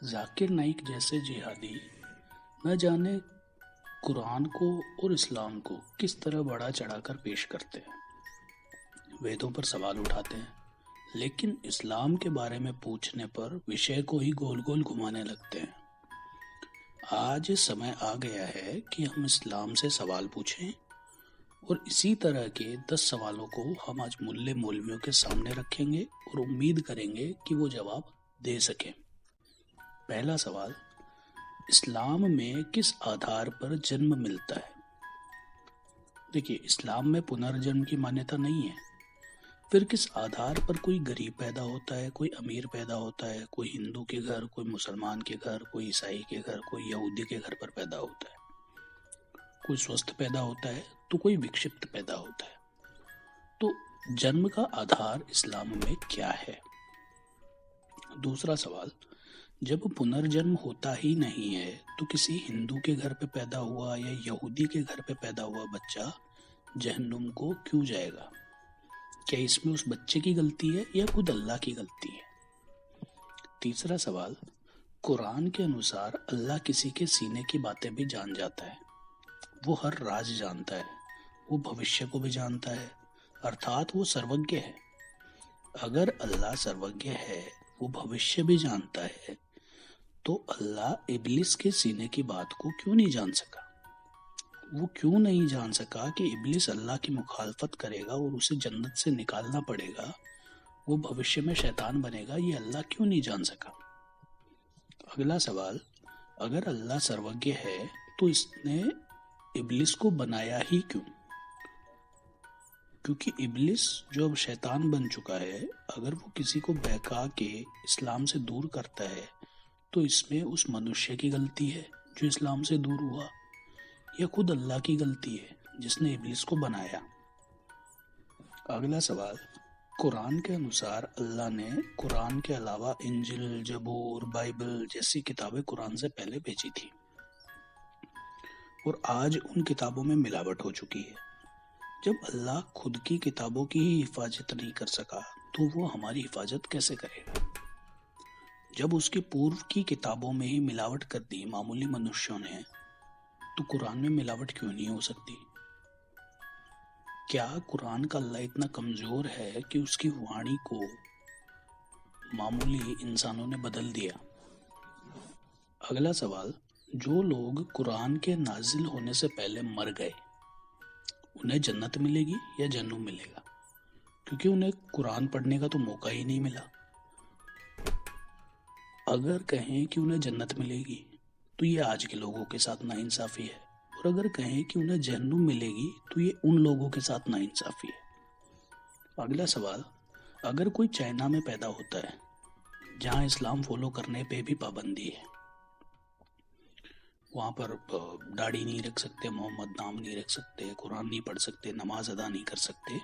ذاکر نائک جیسے جہادی نہ جانے قرآن کو اور اسلام کو کس طرح بڑا چڑھا کر پیش کرتے ہیں، ویدوں پر سوال اٹھاتے ہیں، لیکن اسلام کے بارے میں پوچھنے پر وشے کو ہی گول گول گھمانے لگتے ہیں۔ آج سمے آ گیا ہے کہ ہم اسلام سے سوال پوچھیں، اور اسی طرح کے 10 سوالوں کو ہم آج ملے مولویوں کے سامنے رکھیں گے اور امید کریں گے کہ وہ جواب دے سکیں۔ پہلا سوال، اسلام میں کس آدھار پر جنم ملتا ہے؟ دیکھیے، اسلام میں پنرجنم کی مانیتا نہیں ہے۔ پھر کس آدھار پر کوئی غریب پیدا ہوتا ہے، کوئی امیر پیدا ہوتا ہے، کوئی ہندو کے گھر، کوئی مسلمان کے گھر، کوئی عیسائی کے گھر، کوئی یہودی کے گھر پر پیدا ہوتا ہے، کوئی سوستھ پیدا ہوتا ہے تو کوئی وکشپت پیدا ہوتا ہے۔ تو جنم کا آدھار اسلام میں کیا ہے؟ دوسرا سوال، جب پنرجنم ہوتا ہی نہیں ہے تو کسی ہندو کے گھر پہ پیدا ہوا یا یہودی کے گھر پہ پیدا ہوا بچہ جہنم کو کیوں جائے گا؟ کیا اس میں اس بچے کی غلطی ہے یا خود اللہ کی غلطی ہے؟ تیسرا سوال، قرآن کے انوسار اللہ کسی کے سینے کی باتیں بھی جان جاتا ہے، وہ ہر راز جانتا ہے، وہ بھوشیہ کو بھی جانتا ہے، ارتھات وہ سروگیہ ہے۔ اگر اللہ سروگیہ ہے، وہ بھوشیہ بھی جانتا ہے، تو اللہ ابلیس کے سینے کی بات کو کیوں نہیں جان سکا؟ وہ کیوں نہیں جان سکا کہ ابلیس اللہ کی مخالفت کرے گا اور اسے جنت سے نکالنا پڑے گا، وہ بھوشیہ میں شیطان بنے گا؟ یہ اللہ کیوں نہیں جان سکا؟ اگلا سوال، اگر اللہ سروگیہ ہے تو اس نے ابلیس کو بنایا ہی کیوں؟ کیونکہ ابلیس جو اب شیطان بن چکا ہے، اگر وہ کسی کو بہکا کے اسلام سے دور کرتا ہے تو اس میں اس منشیہ کی غلطی ہے جو اسلام سے دور ہوا، یا خود اللہ کی غلطی ہے جس نے ابلیس کو بنایا؟ اگلا سوال، قرآن کے انوسار اللہ نے قرآن کے علاوہ انجیل، زبور، بائبل جیسی کتابیں قرآن سے پہلے بھیجی تھی، اور آج ان کتابوں میں ملاوٹ ہو چکی ہے۔ جب اللہ خود کی کتابوں کی ہی حفاظت نہیں کر سکا تو وہ ہماری حفاظت کیسے کرے گا؟ جب اس کی پورو کی کتابوں میں ہی ملاوٹ کر دی معمولی منشیوں نے، تو قرآن میں ملاوٹ کیوں نہیں ہو سکتی؟ کیا قرآن کا اللہ اتنا کمزور ہے کہ اس کی وانی کو معمولی انسانوں نے بدل دیا؟ اگلا سوال، جو لوگ قرآن کے نازل ہونے سے پہلے مر گئے، انہیں جنت ملے گی یا جہنم ملے گا؟ کیونکہ انہیں قرآن پڑھنے کا تو موقع ہی نہیں ملا۔ اگر کہیں کہ انہیں جنت ملے گی تو یہ آج کے لوگوں کے ساتھ ناانصافی ہے، اور اگر کہیں کہ انہیں جہنم ملے گی تو یہ ان لوگوں کے ساتھ ناانصافی ہے۔ اگلا سوال، اگر کوئی چائنا میں پیدا ہوتا ہے جہاں اسلام فالو کرنے پہ بھی پابندی ہے، وہاں پر داڑھی نہیں رکھ سکتے، محمد نام نہیں رکھ سکتے، قرآن نہیں پڑھ سکتے، نماز ادا نہیں کر سکتے،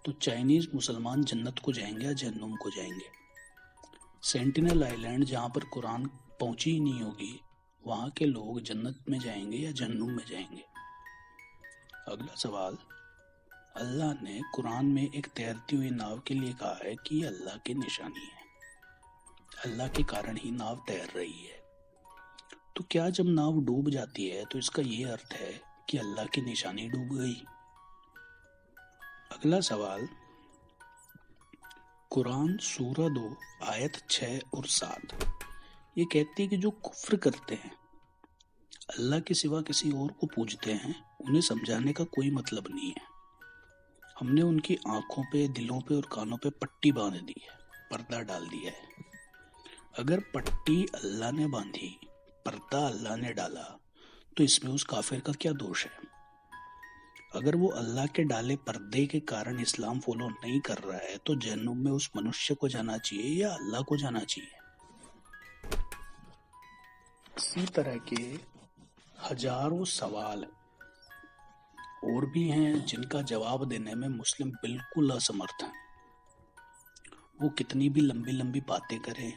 تو چائنیز مسلمان جنت کو جائیں گے یا جہنم کو جائیں گے؟ سینٹینل آئی لینڈ جہاں پر قرآن پہنچی ہی نہیں ہوگی، وہاں کے لوگ جنت میں جائیں گے یا جہنم میں جائیں گے؟ اگلا سوال، اللہ نے قرآن میں ایک تیرتی ہوئی ناؤ کے لیے کہا ہے کہ یہ اللہ کی نشانی ہے، اللہ کے کارن ہی ناؤ تیر رہی ہے، تو کیا جب ناؤ ڈوب جاتی ہے تو اس کا یہ ارتھ ہے کہ اللہ کی نشانی ڈوب گئی؟ اگلا سوال، قرآن سورہ 2 آیت 6 اور 7 یہ کہتی ہے کہ جو کفر کرتے ہیں، اللہ کے سوا کسی اور کو پوجتے ہیں، انہیں سمجھانے کا کوئی مطلب نہیں ہے۔ ہم نے ان کی آنکھوں پہ، دلوں پہ اور کانوں پہ پٹی باندھ دی ہے، پردہ ڈال دیا ہے۔ اگر پٹی اللہ نے باندھی، پردہ اللہ نے ڈالا، تو اس میں اس کافر کا کیا دوش ہے؟ اگر وہ اللہ کے ڈالے پردے کے کارن اسلام فالو نہیں کر رہا ہے تو جہنم میں اس منشیہ کو جانا چاہیے یا اللہ کو جانا چاہیے؟ اسی طرح کے ہزاروں سوال اور بھی ہیں جن کا جواب دینے میں مسلم بالکل اسمرتھ ہیں۔ وہ کتنی بھی لمبی لمبی باتیں کریں،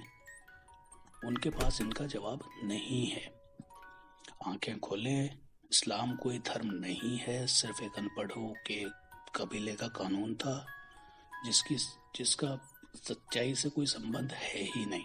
ان کے پاس ان کا جواب نہیں ہے۔ آنکھیں کھولیں، اسلام کوئی دھرم نہیں ہے، صرف ایک ان پڑھوں کے قبیلے کا قانون تھا جس کا سچائی سے کوئی سمبند ہے ہی نہیں۔